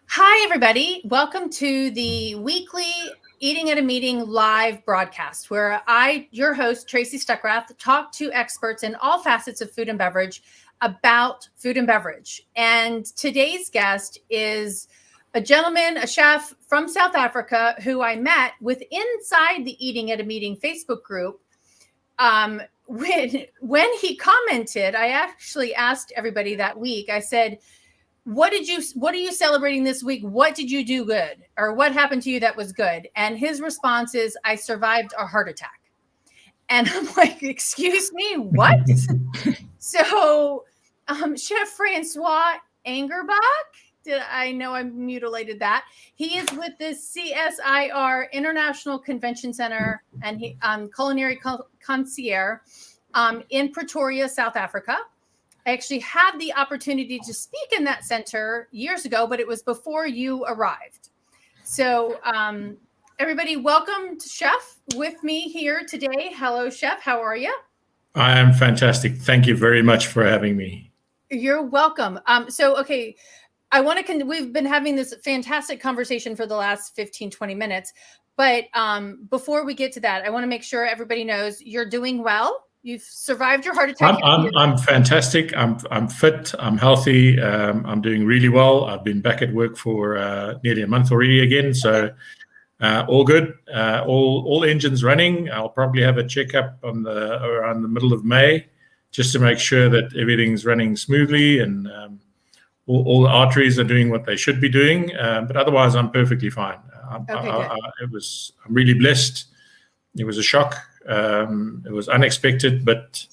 Hi, everybody. Welcome to the weekly Eating at a Meeting live broadcast, where I, your host, Tracy Stuckrath, talk to experts in all facets of food and beverage about food and beverage. And today's guest is a gentleman, a chef from South Africa, who I met with inside the Eating at a Meeting Facebook group. When he commented, I actually asked everybody that week, I said, what are you celebrating this week? What did you do good? Or what happened to you that was good? And his response is, I survived a heart attack. And I'm like, excuse me, what? So Chef Francois Agenbach, I know I mutilated that. He is with the CSIR International Convention Centre and he culinary concierge in Pretoria, South Africa. I actually had the opportunity to speak in that center years ago, but it was before you arrived. So everybody, welcome to Chef with me here today. Hello, Chef. How are you? I am fantastic. Thank you very much for having me. You're welcome. Okay, we've been having this fantastic conversation for the last 15, 20 minutes. But before we get to that, I want to make sure everybody knows you're doing well. You've survived your heart attack. I'm fantastic. I'm fit. I'm healthy. I'm doing really well. I've been back at work for nearly a month already again. So all good. All engines running. I'll probably have a checkup around the middle of May, just to make sure that everything's running smoothly and all the arteries are doing what they should be doing. But otherwise, I'm perfectly fine. I'm really blessed. It was a shock. It was unexpected, but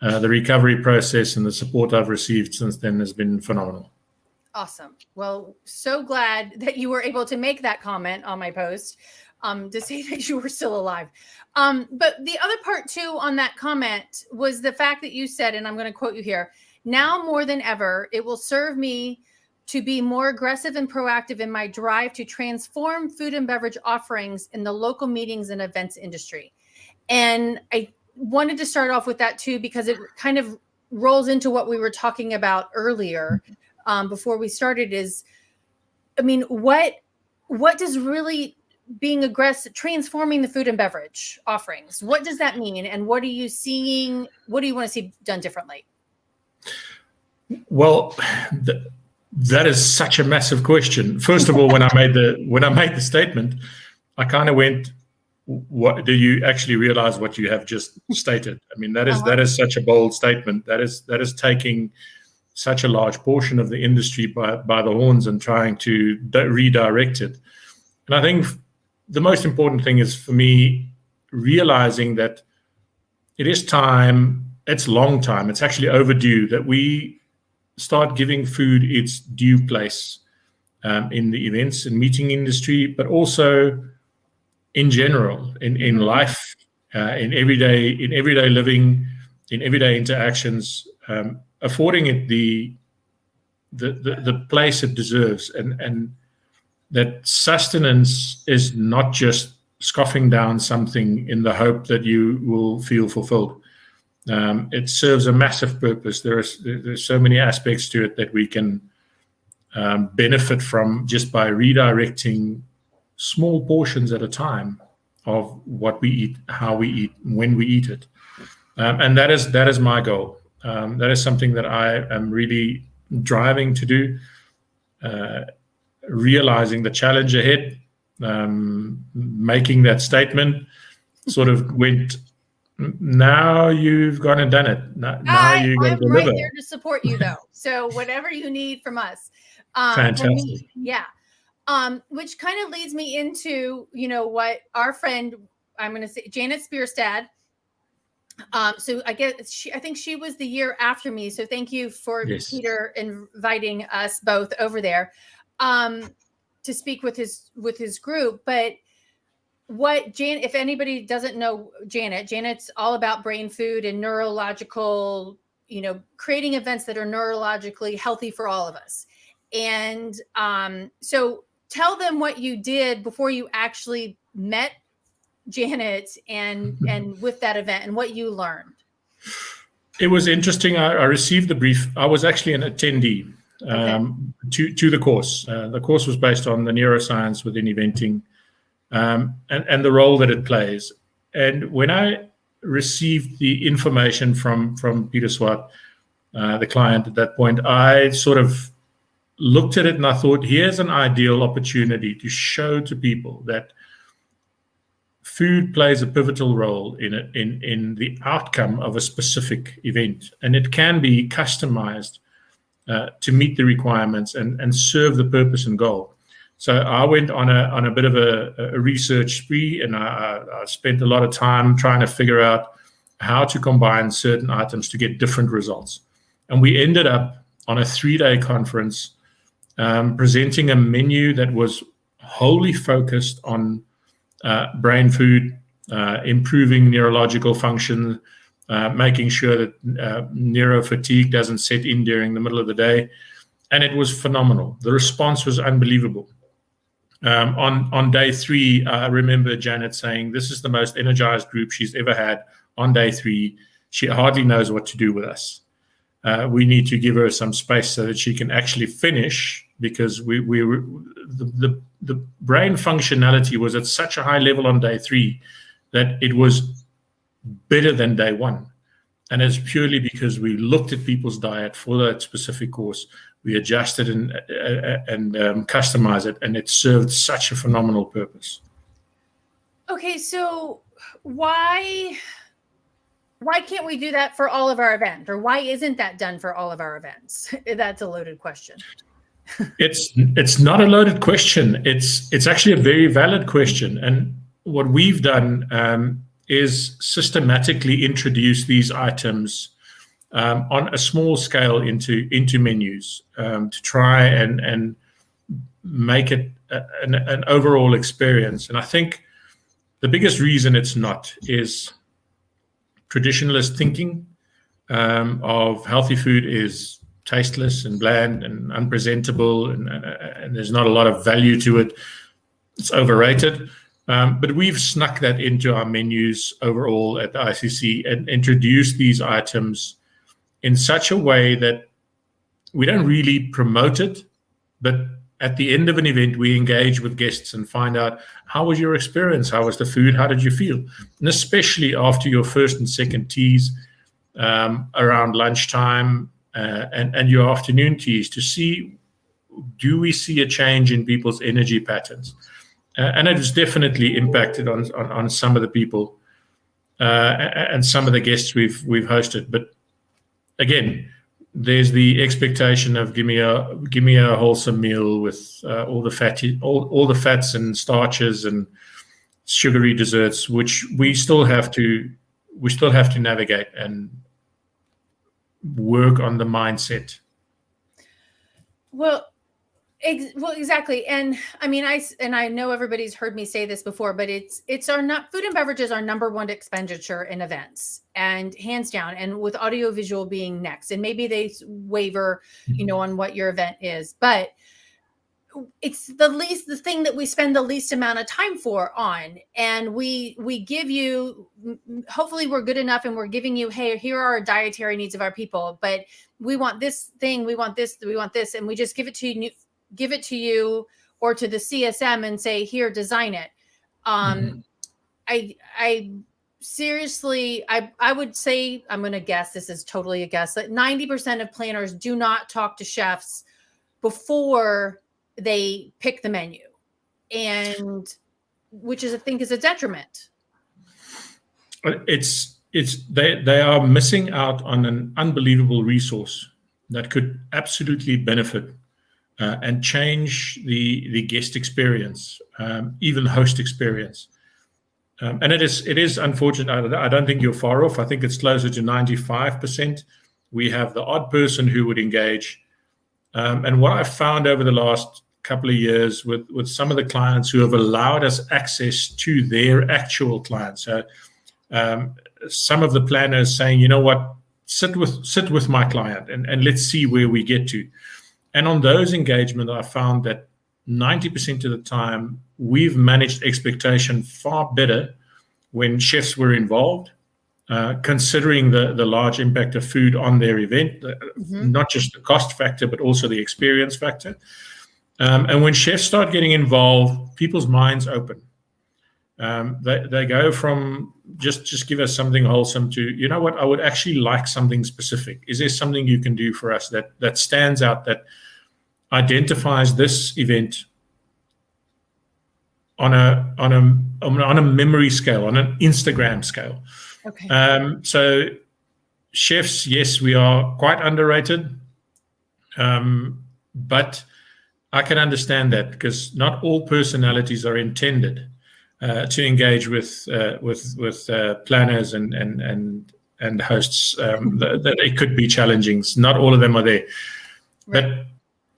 the recovery process and the support I've received since then has been phenomenal. Awesome. Well, so glad that you were able to make that comment on my post to say that you were still alive. But the other part too on that comment was the fact that you said, and I'm going to quote you here, now more than ever, it will serve me to be more aggressive and proactive in my drive to transform food and beverage offerings in the local meetings and events industry. And I wanted to start off with that too, because it kind of rolls into what we were talking about earlier before we started what does really being aggressive, transforming the food and beverage offerings, what does that mean? And what are you seeing? What do you want to see done differently? Well, that is such a massive question. First of all, when I made the statement, I kind of went, what do you actually realize what you have just stated? I mean, that is such a bold statement. That is taking such a large portion of the industry by the horns and trying to redirect it. And I think the most important thing is for me realizing that it is time, it's long time, it's actually overdue that we start giving food its due place in the events and meeting industry, but also in general, in life, in everyday living, in everyday interactions, affording it the place it deserves, and that sustenance is not just scoffing down something in the hope that you will feel fulfilled. It serves a massive purpose. There's so many aspects to it that we can benefit from just by redirecting small portions at a time of what we eat, how we eat, when we eat it, and that is my goal. That is something that I am really driving to do. Realizing the challenge ahead, making that statement, sort of went. Now you've gone and done it. Now you got to deliver. I'm right there to support you, though. So whatever you need from us, fantastic. Which kind of leads me into, what our friend, I'm going to say, Janet Spearstad. So I think she was the year after me. So thank you for Peter inviting us both over there to speak with his group. But what Janet, if anybody doesn't know Janet's all about brain food and neurological, creating events that are neurologically healthy for all of us. And so tell them what you did before you actually met Janet and with that event and what you learned. It was interesting. I received the brief. I was actually an attendee. to the course. The course was based on the neuroscience within eventing, and the role that it plays. And when I received the information from Peter Swart, the client at that point, I sort of looked at it and I thought, here's an ideal opportunity to show to people that food plays a pivotal role in the outcome of a specific event, and it can be customized to meet the requirements and serve the purpose and goal. So I went on a bit of a research spree, and I spent a lot of time trying to figure out how to combine certain items to get different results. And we ended up on a 3-day conference presenting a menu that was wholly focused on brain food, improving neurological function, making sure that neurofatigue doesn't set in during the middle of the day. And it was phenomenal. The response was unbelievable. On day 3, I remember Janet saying, this is the most energized group she's ever had on day 3. She hardly knows what to do with us. We need to give her some space so that she can actually finish, because the brain functionality was at such a high level on day 3 that it was better than day 1. And it's purely because we looked at people's diet for that specific course. We adjusted and customized it, and it served such a phenomenal purpose. Okay, so why can't we do that for all of our events? Or why isn't that done for all of our events? That's a loaded question. It's not a loaded question. It's actually a very valid question. And what we've done is systematically introduce these items on a small scale into menus to try and make it an overall experience. And I think the biggest reason it's not is traditionalist thinking of healthy food is tasteless and bland and unpresentable, and there's not a lot of value to it. It's overrated. But we've snuck that into our menus overall at the ICC and introduced these items in such a way that we don't really promote it, but at the end of an event, we engage with guests and find out, how was your experience? How was the food? How did you feel? And especially after your first and second teas around lunchtime and your afternoon teas, to see, do we see a change in people's energy patterns? And it has definitely impacted on some of the people and some of the guests we've hosted. But again, there's the expectation of give me a wholesome meal with all the fats and starches and sugary desserts, which we still have to navigate and work on the mindset. Well, exactly. And I mean, I know everybody's heard me say this before, but it's our food and beverage is our number one expenditure in events, and hands down, and with audiovisual being next. And maybe they waver, on what your event is, but it's the thing that we spend the least amount of time on. And we give you, hopefully we're good enough and we're giving you, hey, here are our dietary needs of our people, but we want this thing, we want this, and we just give it to you or to the CSM and say, here, design it. I seriously, I would say, I'm going to guess, this is totally a guess, that 90% of planners do not talk to chefs before they pick the menu, and which is, I think, is a detriment. They are missing out on an unbelievable resource that could absolutely benefit and change the guest experience, even host experience. And it is unfortunate. I don't think you're far off. I think it's closer to 95%. We have the odd person who would engage. And what I've found over the last couple of years with some of the clients who have allowed us access to their actual clients. So some of the planners saying, you know what, sit with my client and let's see where we get to. And on those engagements, I found that 90% of the time, we've managed expectation far better when chefs were involved considering the large impact of food on their event, not just the cost factor, but also the experience factor. And when chefs start getting involved, people's minds open. They go from just give us something wholesome to, you know what, I would actually like something specific. Is there something you can do for us that stands out, that identifies this event on a memory scale, on an Instagram scale? Okay. So chefs, yes, we are quite underrated, but I can understand that, because not all personalities are intended to engage with planners and hosts. That it could be challenging. Not all of them are there, right. But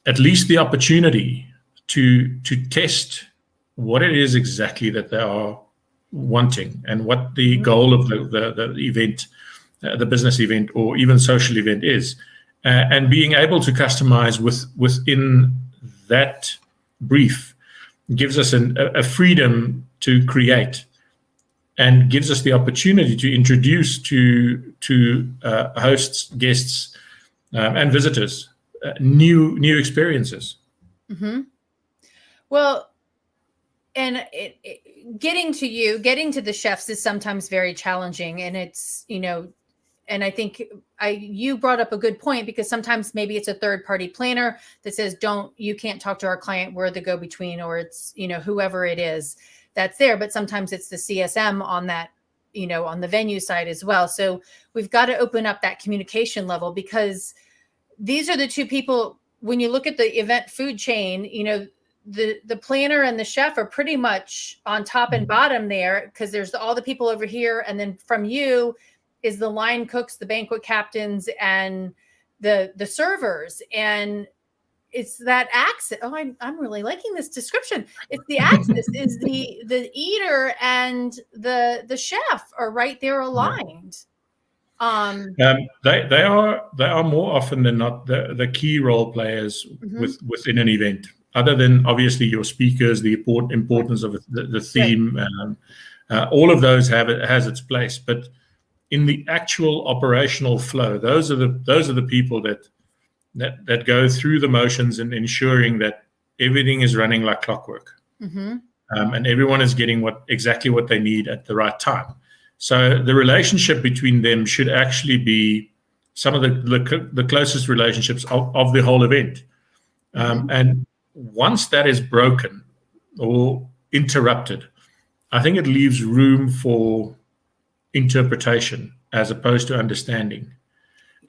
at least the opportunity to test what it is exactly that they are wanting and what the goal of the event, the business event or even social event is, and being able to customize within that brief gives us a freedom to create, and gives us the opportunity to introduce to hosts, guests, and visitors new experiences. Mm-hmm. Well, and getting to the chefs is sometimes very challenging, and it's, and I think you brought up a good point, because sometimes maybe it's a third party planner that says, you can't talk to our client, we're the go-between, or it's, whoever it is that's there. But sometimes it's the CSM on that, on the venue side as well. So we've got to open up that communication level, because these are the two people, when you look at the event food chain, the planner and the chef are pretty much on top and bottom there, because there's all the people over here. And then from you is the line cooks, the banquet captains, and the servers. And it's that axis. Oh, I'm really liking this description. It's the axis is the eater and the chef are right there aligned. They are more often than not the key role players within an event, other than obviously your speakers, the importance of the theme. Right. All of those has its place, but in the actual operational flow, those are the people that go through the motions and ensuring that everything is running like clockwork, and everyone is getting exactly what they need at the right time. So the relationship between them should actually be some of the closest relationships of the whole event. And once that is broken or interrupted, I think it leaves room for interpretation as opposed to understanding.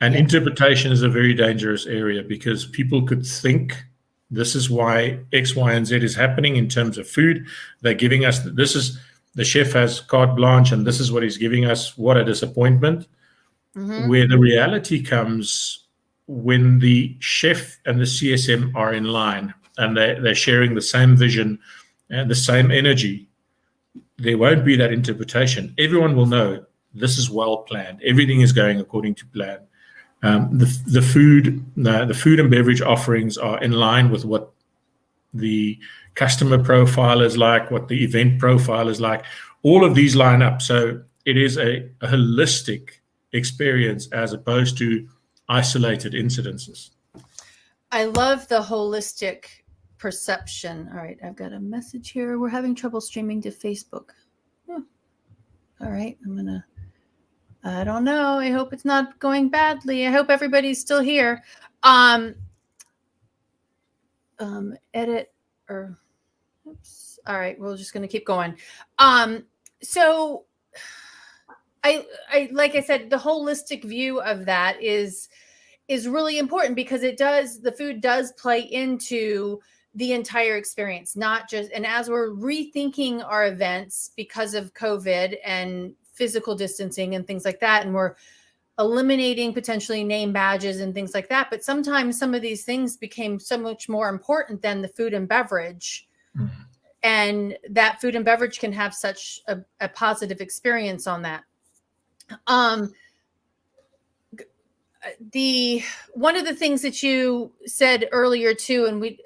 And interpretation is a very dangerous area, because people could think this is why X, Y, and Z is happening in terms of food. They're giving us, the chef has carte blanche and this is what he's giving us. What a disappointment. Where the reality comes when the chef and the CSM are in line and they're sharing the same vision and the same energy, there won't be that interpretation. Everyone will know this is well planned. Everything is going according to plan. The food and beverage offerings are in line with what the customer profile is like, what the event profile is like. All of these line up. So it is a holistic experience as opposed to isolated incidences. I love the holistic perception. All right, I've got a message here. We're having trouble streaming to Facebook. All right, I don't know. I hope it's not going badly. I hope everybody's still here. Edit or oops. All right, we're just going to keep going. So I like I said, the holistic view of that is really important, because the food does play into the entire experience, not just, and as we're rethinking our events because of COVID and physical distancing and things like that, and we're eliminating potentially name badges and things like that. But sometimes some of these things became so much more important than the food and beverage. And that food and beverage can have such a positive experience on that. One of the things that you said earlier too, and we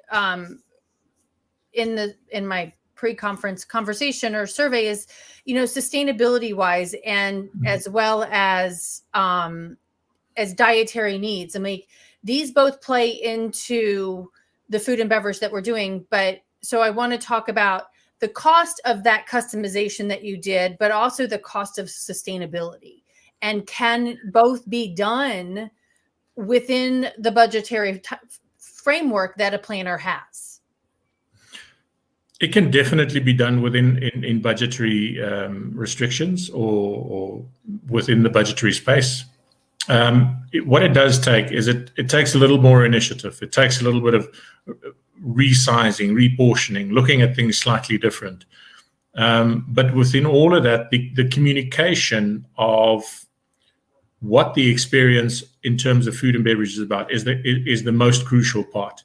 in my pre-conference conversation or survey is, sustainability wise, and as well as dietary needs. I mean, these both play into the food and beverage that we're doing. But so I want to talk about the cost of that customization that you did, but also the cost of sustainability, and can both be done within the budgetary framework that a planner has. It can definitely be done within in budgetary restrictions or within the budgetary space. What it does take is it takes a little more initiative. It takes a little bit of resizing, reportioning, looking at things slightly different. But within all of that, the communication of what the experience in terms of food and beverage is about is the most crucial part.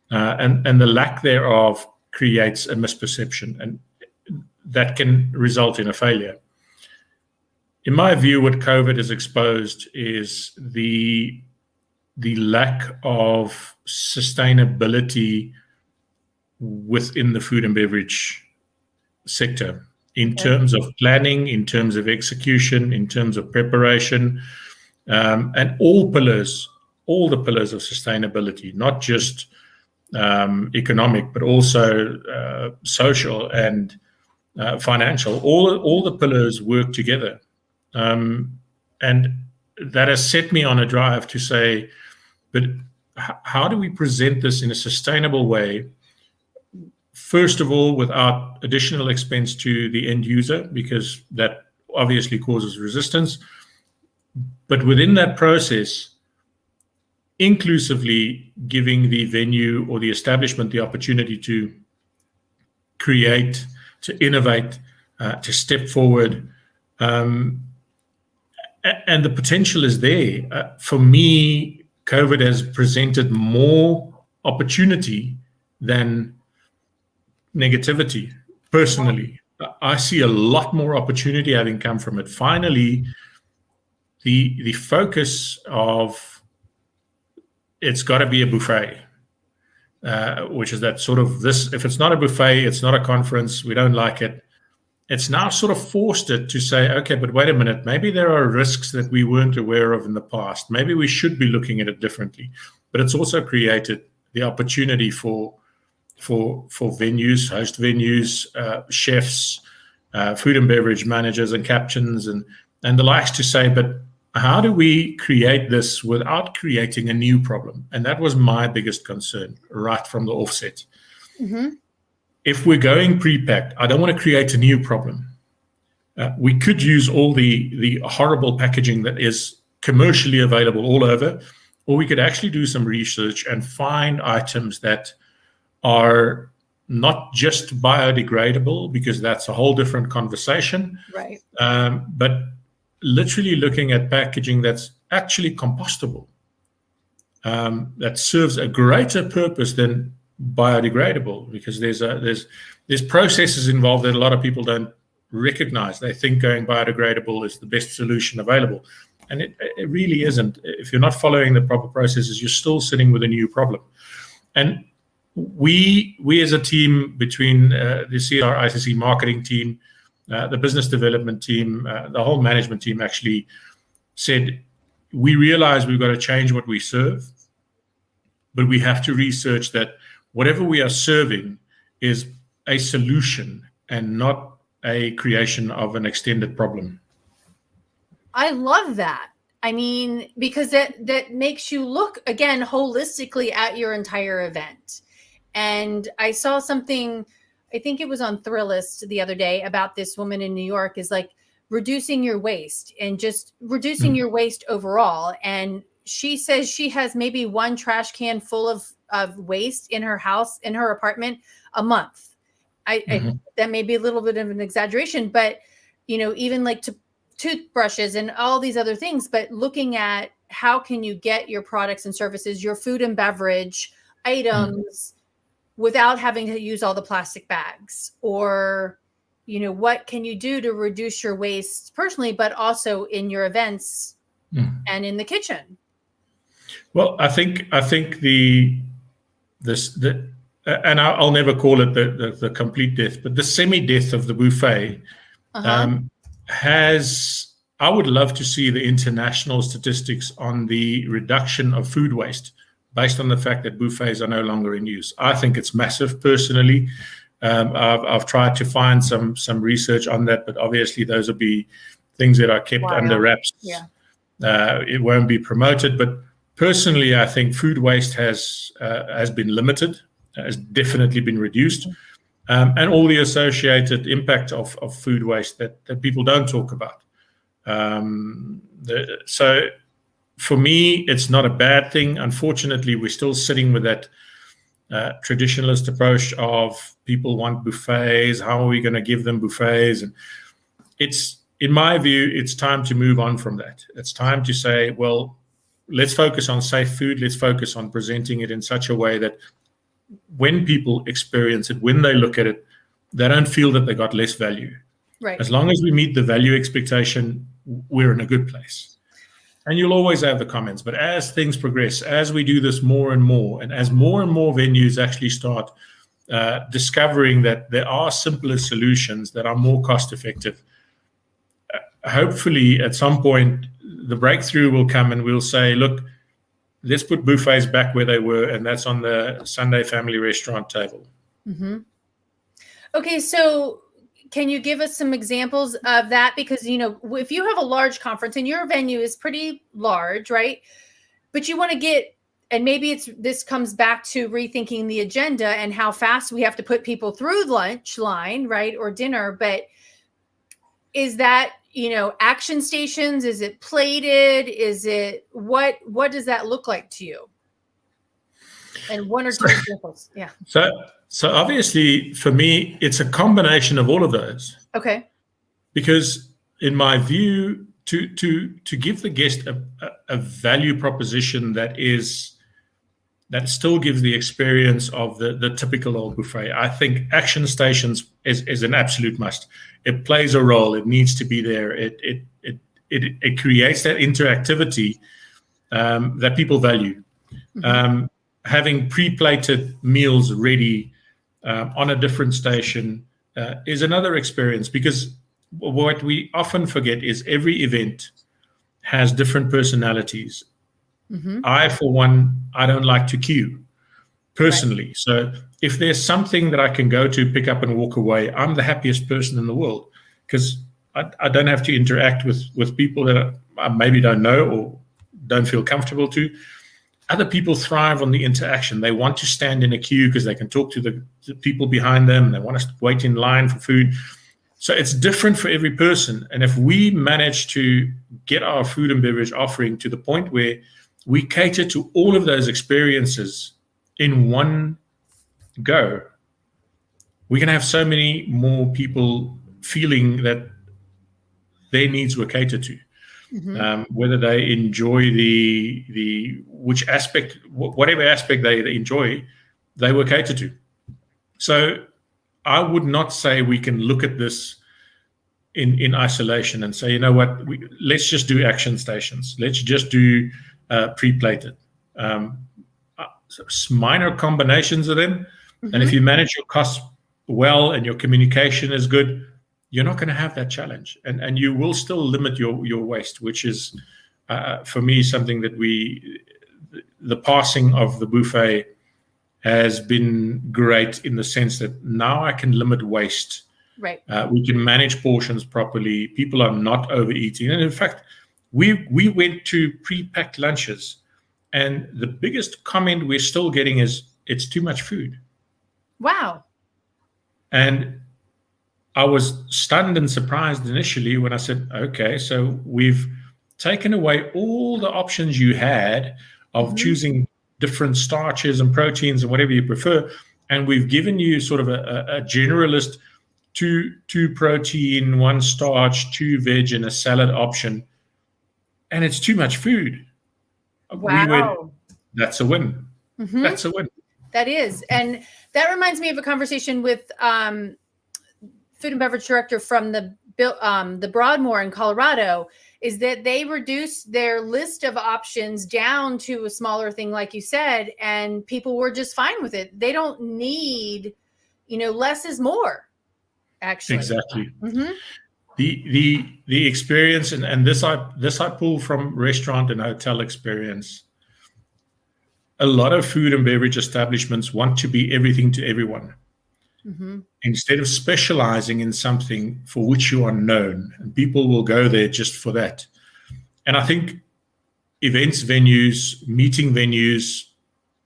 And the lack thereof creates a misperception, and that can result in a failure. In my view, what COVID has exposed is the lack of sustainability within the food and beverage sector in terms of planning, in terms of execution, in terms of preparation, and all the pillars of sustainability, not just economic, but also social and financial. All the pillars work together. And that has set me on a drive to say, but how do we present this in a sustainable way? First of all, without additional expense to the end user, because that obviously causes resistance. But within that process, inclusively giving the venue or the establishment the opportunity to create, to innovate, to step forward. And the potential is there. For me, COVID has presented more opportunity than negativity. Personally, I see a lot more opportunity having come from it. Finally, the focus of it's got to be a buffet, which is that sort of this, if it's not a buffet, it's not a conference, we don't like it. It's now sort of forced it to say, okay, but wait a minute, maybe there are risks that we weren't aware of in the past. Maybe we should be looking at it differently. But it's also created the opportunity for venues, host venues, chefs, food and beverage managers and captains and the likes to say, but how do we create this without creating a new problem? And that was my biggest concern right from the offset. Mm-hmm. If we're going pre-packed, I don't want to create a new problem. We could use all the horrible packaging that is commercially available all over, or we could actually do some research and find items that are not just biodegradable, because that's a whole different conversation. Right. But literally looking at packaging that's actually compostable, that serves a greater purpose than biodegradable, because there's processes involved that a lot of people don't recognize. They think going biodegradable is the best solution available, and it really isn't. If you're not following the proper processes, you're still sitting with a new problem. And we as a team, between the CSIR ICC marketing team, the business development team, the whole management team, actually said, we realize we've got to change what we serve, but we have to research that whatever we are serving is a solution and not a creation of an extended problem. I love that. I mean, because that makes you look, again, holistically at your entire event. And I saw something, I think it was on Thrillist the other day, about this woman in New York is like reducing your waste and just reducing your waste overall. And she says she has maybe one trash can full of waste in her house, in her apartment, a month. I that may be a little bit of an exaggeration, but even like toothbrushes and all these other things, but looking at how can you get your products and services, your food and beverage items without having to use all the plastic bags, or what can you do to reduce your waste personally, but also in your events and in the kitchen? Well, I think and I'll never call it the complete death, but the semi-death of the buffet has. I would love to see the international statistics on the reduction of food waste based on the fact that buffets are no longer in use. I think it's massive personally. I've tried to find some research on that, but obviously those will be things that are kept under wraps. Yeah. It won't be promoted, but personally, I think food waste has been limited, has definitely been reduced, and all the associated impact of food waste that people don't talk about. So for me, it's not a bad thing. Unfortunately, we're still sitting with that traditionalist approach of people want buffets. How are we going to give them buffets? And in my view, it's time to move on from that. It's time to say, well, let's focus on safe food. Let's focus on presenting it in such a way that when people experience it, when they look at it, they don't feel that they got less value. Right. As long as we meet the value expectation, we're in a good place. And you'll always have the comments. But as things progress, as we do this more and more, and as more and more venues actually start discovering that there are simpler solutions that are more cost effective, hopefully at some point the breakthrough will come and we'll say, look, let's put buffets back where they were, and that's on the Sunday family restaurant table. Okay, so can you give us some examples of that? Because, if you have a large conference and your venue is pretty large, right? But you want to get, and maybe this comes back to rethinking the agenda and how fast we have to put people through lunch line, right? Or dinner. But is that, action stations? Is it plated? Is it, what does that look like to you? And one or two examples. Yeah. So obviously, for me, it's a combination of all of those. Okay. Because in my view, to give the guest a value proposition that still gives the experience of the typical old buffet, I think action stations is an absolute must. It plays a role. It needs to be there. It creates that interactivity that people value. Having pre-plated meals ready on a different station is another experience, because what we often forget is every event has different personalities. I, for one, I don't like to queue personally. Right. So if there's something that I can go to, pick up and walk away, I'm the happiest person in the world, because I don't have to interact with people that I maybe don't know or don't feel comfortable to. Other people thrive on the interaction. They want to stand in a queue because they can talk to the people behind them. They want to wait in line for food. So it's different for every person. And if we manage to get our food and beverage offering to the point where we cater to all of those experiences in one go, we can have so many more people feeling that their needs were catered to. Whether they enjoy which aspect, whatever aspect they enjoy, they were catered to. So I would not say we can look at this in isolation and say, you know what, let's just do action stations. Let's just do pre-plated. Minor combinations of them. And if you manage your costs well and your communication is good, you're not going to have that challenge, and you will still limit your waste, which is, for me, something that the passing of the buffet has been great in the sense that now I can limit waste. Right. We can manage portions properly. People are not overeating, and in fact, we went to pre-packed lunches, and the biggest comment we're still getting is it's too much food. Wow. And I was stunned and surprised initially when I said, okay, so we've taken away all the options you had of choosing different starches and proteins and whatever you prefer, and we've given you sort of a generalist two protein, one starch, 2 veg, and a salad option, and it's too much food. Wow. We went, that's a win. That's a win. That is. And that reminds me of a conversation with food and beverage director from the Broadmoor in Colorado. is that they reduce their list of options down to a smaller thing, like you said, and people were just fine with it. They don't need, less is more, actually. Exactly. Mm-hmm. The experience, and this I pull from restaurant and hotel experience. A lot of food and beverage establishments want to be everything to everyone. Mm-hmm. Instead of specializing in something for which you are known, and people will go there just for that. And I think events venues, meeting venues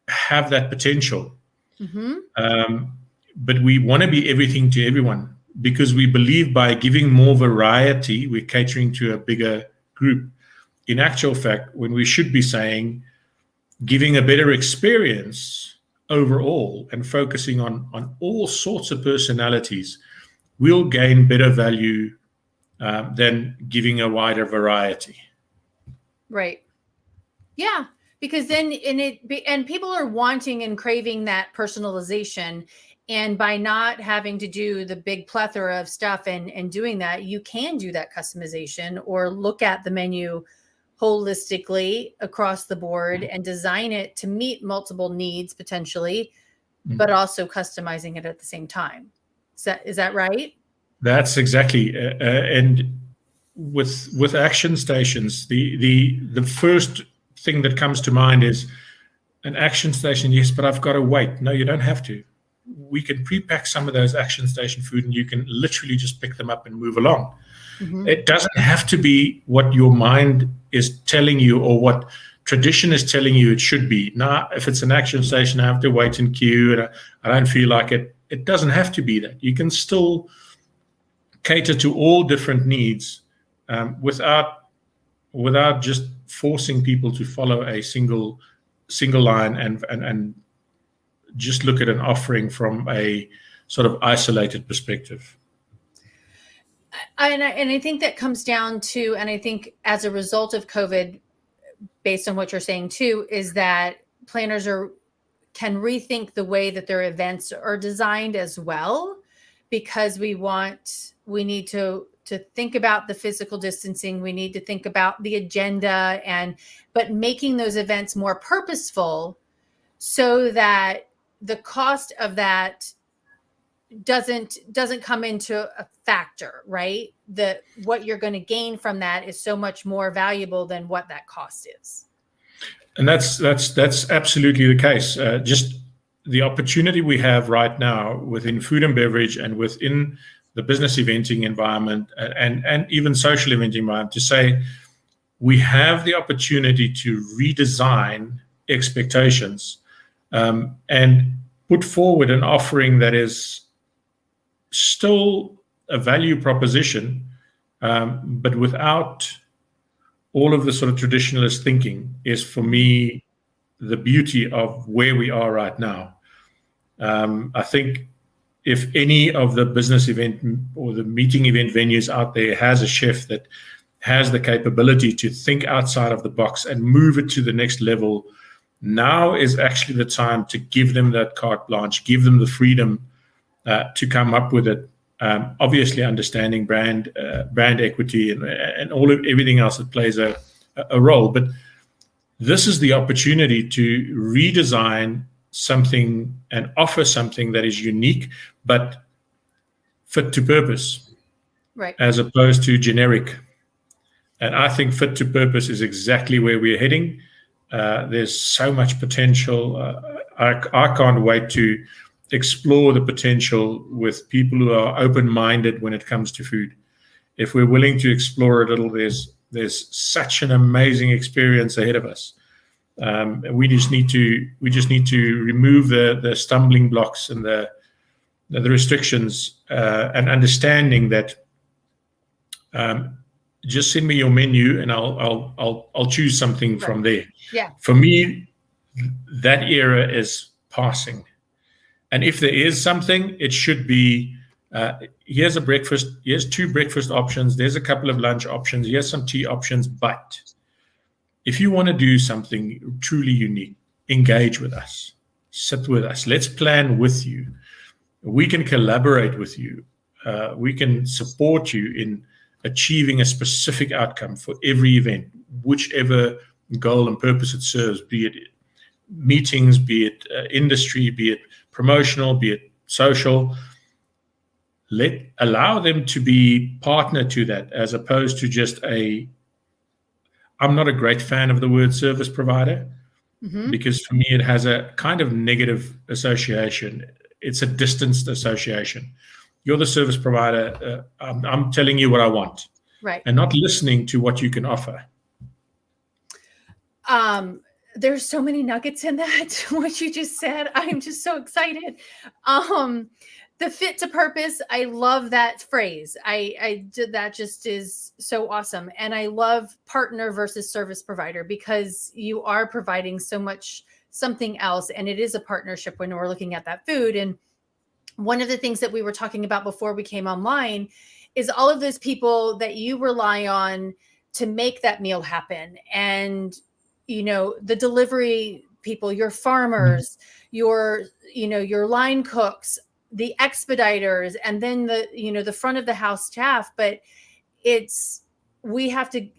have that potential. Mm-hmm. But we want to be everything to everyone because we believe by giving more variety, we're catering to a bigger group. In actual fact, when we should be saying giving a better experience overall and focusing on all sorts of personalities, we'll gain better value than giving a wider variety. Right. Yeah, because then and people are wanting and craving that personalization, and by not having to do the big plethora of stuff and doing that, you can do that customization or look at the menu holistically across the board and design it to meet multiple needs potentially, but also customizing it at the same time. Is that right? That's exactly, and with action stations, the first thing that comes to mind is an action station. Yes, but I've got to wait. No, you don't have to. We can pre-pack some of those action station food, and you can literally just pick them up and move along. Mm-hmm. It doesn't have to be what your mind is telling you or what tradition is telling you it should be. Now, if it's an action station, I have to wait in queue, and I don't feel like it. It doesn't have to be that. You can still cater to all different needs without just forcing people to follow a single line and just look at an offering from a sort of isolated perspective. And I think that comes down to, and I think as a result of COVID, based on what you're saying too, is that planners can rethink the way that their events are designed as well, because we need to think about the physical distancing. We need to think about the agenda but making those events more purposeful so that the cost of that doesn't come into a factor, right? What you're going to gain from that is so much more valuable than what that cost is. And that's absolutely the case. Just the opportunity we have right now within food and beverage and within the business eventing environment and even social eventing environment to say we have the opportunity to redesign expectations and put forward an offering that is still a value proposition, but without all of the sort of traditionalist thinking is, for me, the beauty of where we are right now. I think if any of the business event or the meeting event venues out there has a chef that has the capability to think outside of the box and move it to the next level, now is actually the time to give them that carte blanche, give them the freedom to come up with it. Obviously, understanding brand equity and everything else that plays a role. But this is the opportunity to redesign something and offer something that is unique but fit to purpose, right? As opposed to generic. And I think fit to purpose is exactly where we're heading. There's so much potential. I can't wait to explore the potential with people who are open-minded when it comes to food. If we're willing to explore a little, there's such an amazing experience ahead of us. We just need to remove the stumbling blocks and the restrictions and understanding that just send me your menu and I'll choose something from there. Yeah. For me, that era is passing. And if there is something, it should be, here's a breakfast, here's 2 breakfast options, there's a couple of lunch options, here's some tea options. But if you want to do something truly unique, engage with us, sit with us, let's plan with you. We can collaborate with you. We can support you achieving a specific outcome for every event, whichever goal and purpose it serves, be it meetings, be it industry, be it promotional, be it social. Allow them to be partner to that, as opposed to just I'm not a great fan of the word service provider, because for me it has a kind of negative association. It's a distanced association. You're the service provider. I'm telling you what I want, right, and not listening to what you can offer. There's so many nuggets in that, what you just said. I'm just so excited. The fit to purpose, I love that phrase. I did that, just is so awesome. And I love partner versus service provider, because you are providing so much something else, and it is a partnership when we're looking at that food. And one of the things that we were talking about before we came online is all of those people that you rely on to make that meal happen. And, the delivery people, your farmers, your line cooks, the expediters, and then the front of the house staff. But we have to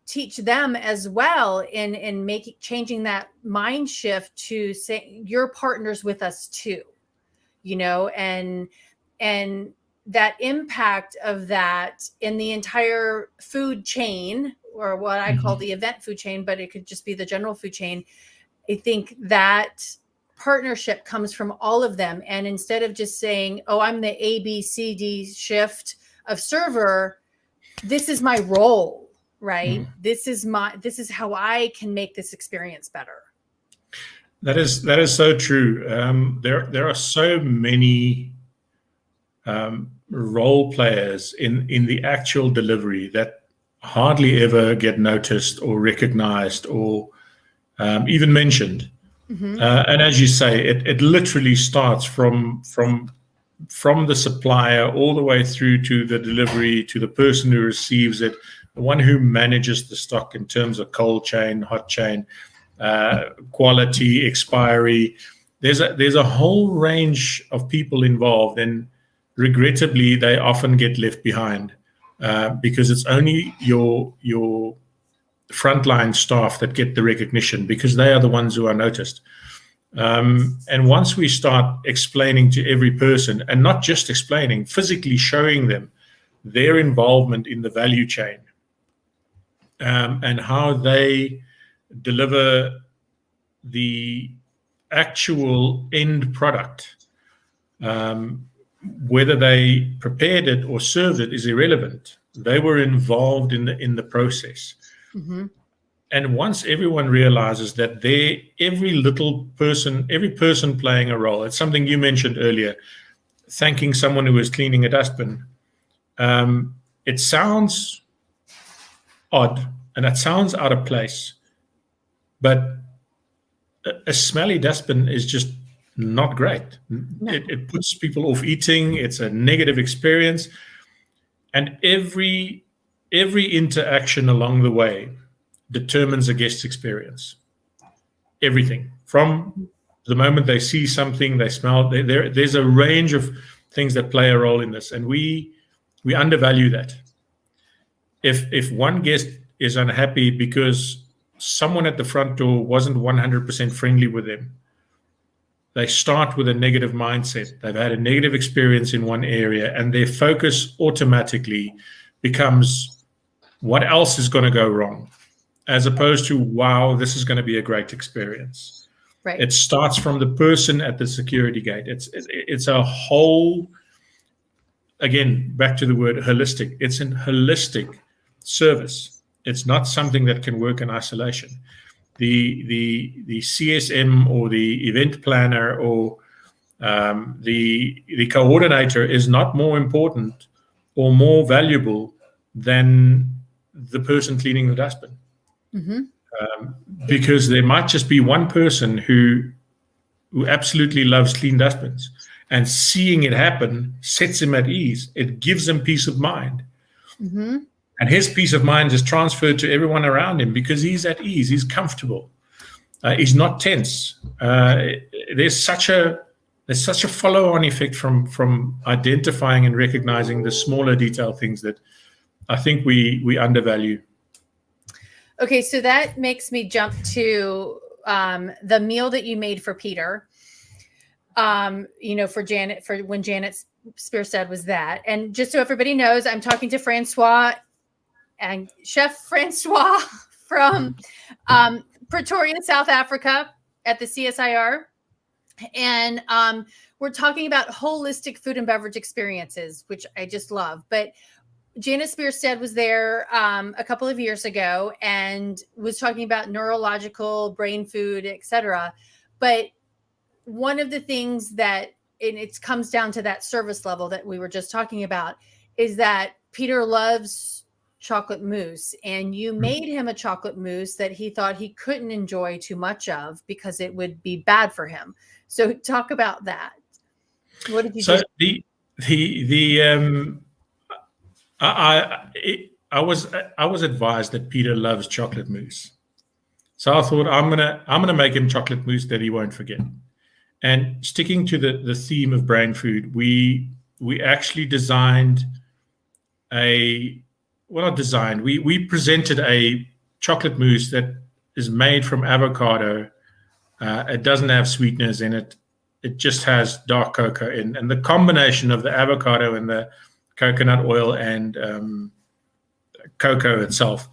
teach them as well in changing that mind shift to say, you're partners with us too, and that impact of that in the entire food chain, or what I call the event food chain, but it could just be the general food chain. I think that partnership comes from all of them. And instead of just saying, oh, I'm the ABCD shift of server, this is my role, right? This is how I can make this experience better. That is so true. There are so many role players in the actual delivery that hardly ever get noticed or recognized or even mentioned. And as you say, it literally starts from the supplier all the way through to the delivery, to the person who receives it, the one who manages the stock in terms of cold chain, hot chain, quality, expiry. There's a whole range of people involved, and regrettably, they often get left behind because it's only your frontline staff that get the recognition, because they are the ones who are noticed. And once we start explaining to every person, and not just explaining, physically showing them their involvement in the value chain, and how they deliver the actual end product, whether they prepared it or served it is irrelevant. They were involved in the process. And once everyone realizes that every person playing a role, it's something you mentioned earlier, thanking someone who was cleaning a dustbin. It sounds odd and it sounds out of place, but a smelly dustbin is just not great. No. It puts people off eating. It's a negative experience. And every interaction along the way determines a guest experience. Everything from the moment they see something, they smell. There's a range of things that play a role in this, and we undervalue that. If one guest is unhappy because someone at the front door wasn't 100% friendly with them, they start with a negative mindset. They've had a negative experience in one area, and their focus automatically becomes what else is going to go wrong, as opposed to, wow, this is going to be a great experience. Right. It starts from the person at the security gate. It's a whole, again, back to the word holistic. It's a holistic service. It's not something that can work in isolation. The CSM or the event planner or the coordinator is not more important or more valuable than the person cleaning the dustbin. Because there might just be one person who absolutely loves clean dustbins, and seeing it happen sets him at ease. It gives him peace of mind. And his peace of mind is transferred to everyone around him because he's at ease, he's comfortable, he's not tense. There's such a follow-on effect from identifying and recognizing the smaller detail things that I think we undervalue. Okay, so that makes me jump to the meal that you made for Peter. For Janet, for when Janet Spearstead was that. And just so everybody knows, I'm talking to Francois and Chef Francois from Pretoria, South Africa at the CSIR. And we're talking about holistic food and beverage experiences, which I just love. But Janet Spearstead was there a couple of years ago and was talking about neurological, brain food, etc. But one of the things that, and it comes down to that service level that we were just talking about, is that Peter loves chocolate mousse, and you made him a chocolate mousse that he thought he couldn't enjoy too much of because it would be bad for him. So talk about that. What did you do? I was advised that Peter loves chocolate mousse, so I thought I'm gonna make him chocolate mousse that he won't forget. And sticking to the theme of brain food, we actually designed we presented a chocolate mousse that is made from avocado. It doesn't have sweeteners in it. It just has dark cocoa in, and the combination of the avocado and the coconut oil and cocoa itself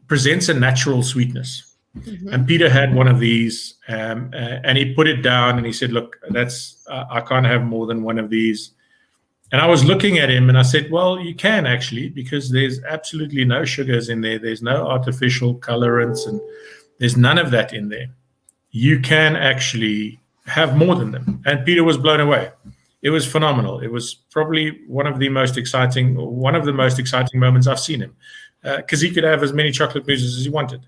presents a natural sweetness. Mm-hmm. And Peter had one of these, and he put it down and he said, "Look, I can't have more than one of these." And I was looking at him and I said, "Well, you can actually, because there's absolutely no sugars in there. There's no artificial colorants, and there's none of that in there. You can actually have more than them." And Peter was blown away. It was phenomenal. It was probably one of the most exciting moments I've seen him, because he could have as many chocolate mousses as he wanted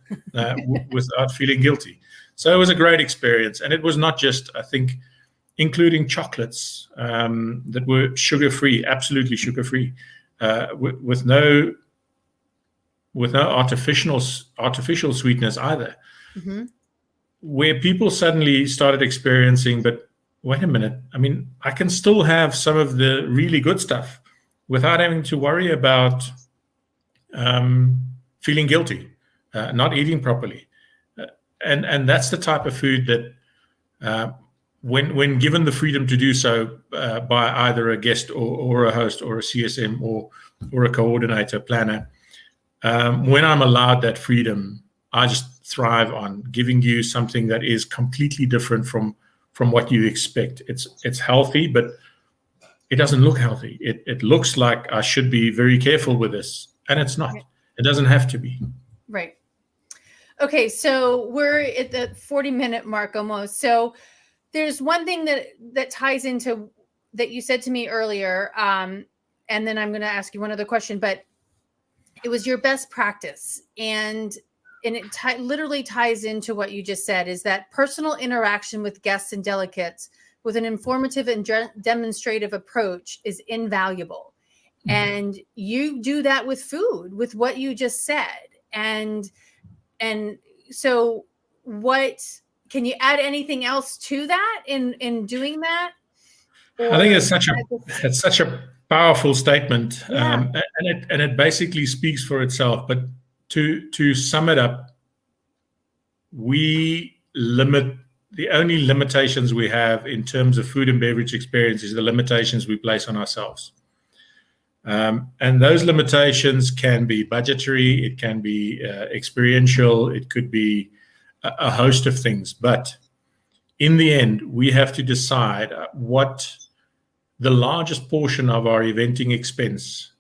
without feeling guilty. So it was a great experience. And it was not just, I think, including chocolates that were sugar-free, absolutely sugar-free, with no artificial sweetness either. Mm-hmm. Where people suddenly started experiencing, but wait a minute, I mean, I can still have some of the really good stuff without having to worry about feeling guilty, not eating properly. And that's the type of food that when given the freedom to do so by either a guest or a host or a CSM or a coordinator planner, when I'm allowed that freedom, I just thrive on giving you something that is completely different from what you expect. It's healthy, but it doesn't look healthy. It looks like I should be very careful with this, and it's not. It doesn't have to be. Right. Okay, so we're at the 40-minute mark almost. So there's one thing that ties into that you said to me earlier, and then I'm going to ask you one other question, but it was your best practice, and it literally ties into what you just said, is that personal interaction with guests and delegates with an informative and demonstrative approach is invaluable. Mm-hmm. And you do that with food, with what you just said. And so what, can you add anything else to that in doing that? I think it's such a powerful statement. Yeah. And it basically speaks for itself. But to sum it up, the only limitations we have in terms of food and beverage experience is the limitations we place on ourselves. And those limitations can be budgetary, it can be experiential, it could be a host of things. But in the end, we have to decide what the largest portion of our eventing expense,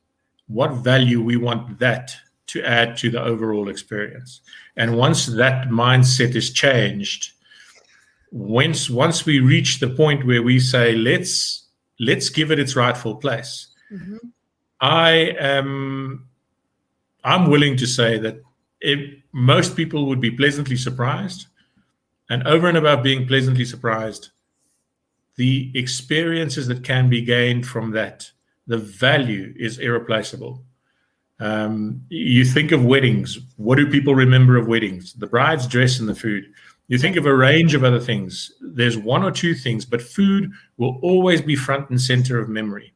what value we want that to add to the overall experience. And once that mindset is changed, once we reach the point where we say, let's give it its rightful place, mm-hmm. I'm willing to say that most people would be pleasantly surprised, and over and above being pleasantly surprised, the experiences that can be gained from that, the value is irreplaceable. You think of weddings. What do people remember of weddings? The bride's dress and the food. You think of a range of other things. There's one or two things, but food will always be front and center of memory.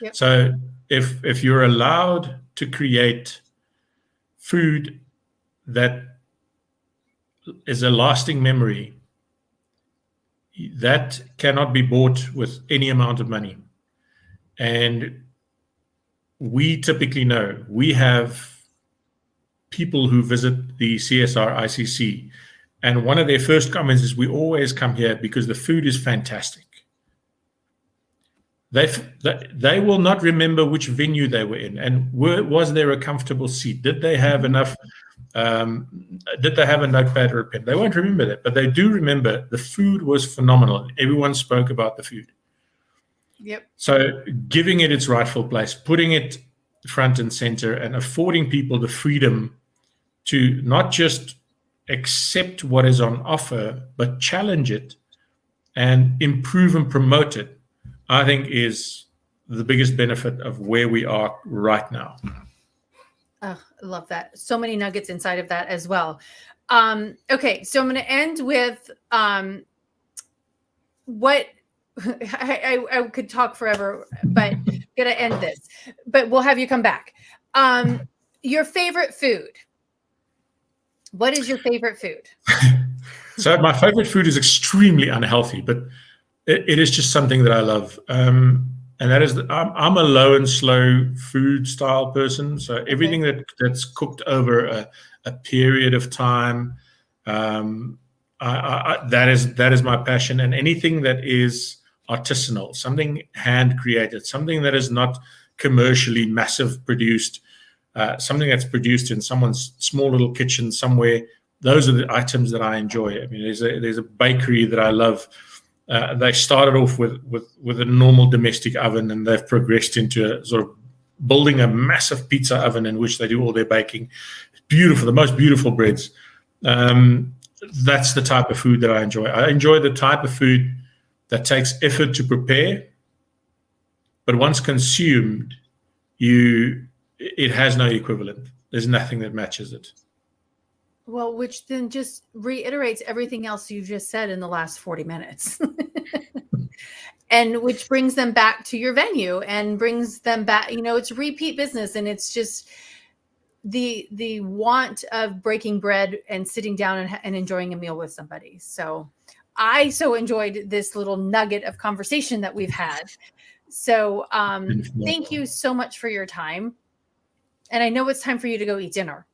Yep. So if you're allowed to create food that is a lasting memory, that cannot be bought with any amount of money. And we typically know, we have people who visit the CSR ICC, and one of their first comments is, we always come here because the food is fantastic. They will not remember which venue they were in, and was there a comfortable seat? Did they have enough? Did they have a notepad or a pen? They won't remember that, but they do remember the food was phenomenal. Everyone spoke about the food. Yep. So giving it its rightful place, putting it front and center, and affording people the freedom to not just accept what is on offer, but challenge it and improve and promote it, I think is the biggest benefit of where we are right now. Oh, I love that. So many nuggets inside of that as well. Okay, so I'm going to end with what I could talk forever, but I'm going to end this. But we'll have you come back. Your favorite food. What is your favorite food? So my favorite food is extremely unhealthy, but it is just something that I love. And that is, I'm a low and slow food style person. So everything that's cooked over a period of time, that is my passion. And anything that is artisanal, something hand created, something that is not commercially massive produced, something that's produced in someone's small little kitchen somewhere. Those are the items that I enjoy. I mean, there's a bakery that I love. They started off with a normal domestic oven, and they've progressed into a sort of building a massive pizza oven in which they do all their baking. Beautiful, the most beautiful breads. That's the type of food that I enjoy. I enjoy the type of food that takes effort to prepare, but once consumed, it has no equivalent. There's nothing that matches it. Well, which then just reiterates everything else you've just said in the last 40 minutes. And which brings them back to your venue and brings them back, it's repeat business, and it's just the want of breaking bread and sitting down and enjoying a meal with somebody. So I so enjoyed this little nugget of conversation that we've had. So thank you so much for your time. And I know it's time for you to go eat dinner.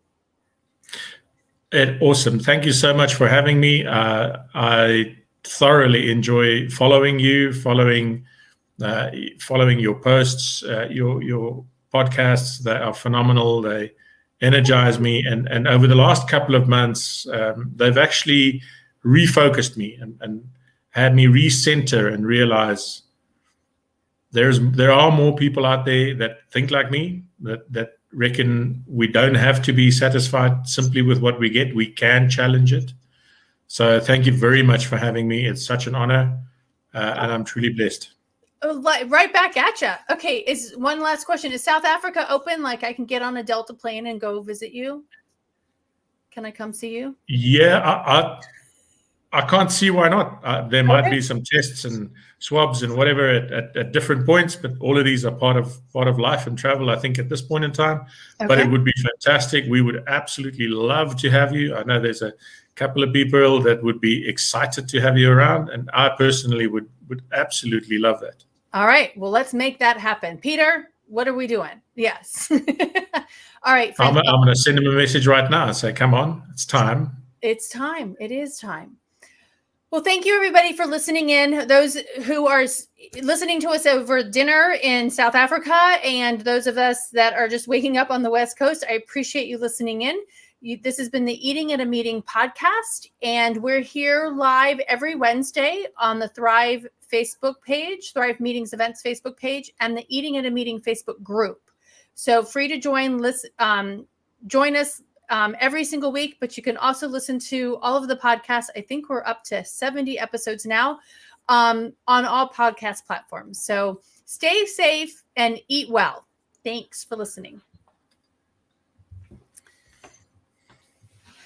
Awesome. Thank you so much for having me. I thoroughly enjoy following you, following your posts, your podcasts. They are phenomenal. They energize me. And over the last couple of months, they've actually refocused me and had me recenter and realize there are more people out there that think like me, that reckon we don't have to be satisfied simply with what we get. We can challenge it. So thank you very much for having me. It's such an honor, and I'm truly blessed. Right back at you. Okay, is one last question. Is South Africa open? Like I can get on a Delta plane and go visit you? Can I come see you? Yeah, I can't see why not. There might be some tests and swabs and whatever at different points, but all of these are part of life and travel, I think, at this point in time. Okay. But it would be fantastic. We would absolutely love to have you. I know there's a couple of people that would be excited to have you around, and I personally would absolutely love that. All right. Well, let's make that happen. Peter, what are we doing? Yes. All right. I'm going to send him a message right now and say, come on, it's time. It's time. It is time. Well, thank you, everybody, for listening in. Those who are listening to us over dinner in South Africa and those of us that are just waking up on the West Coast, I appreciate you listening in. This has been the Eating at a Meeting podcast, and we're here live every Wednesday on the Thrive Facebook page, Thrive Meetings Events Facebook page, and the Eating at a Meeting Facebook group. So free to join us every single week, but you can also listen to all of the podcasts. I think we're up to 70 episodes now on all podcast platforms. So stay safe and eat well. Thanks for listening.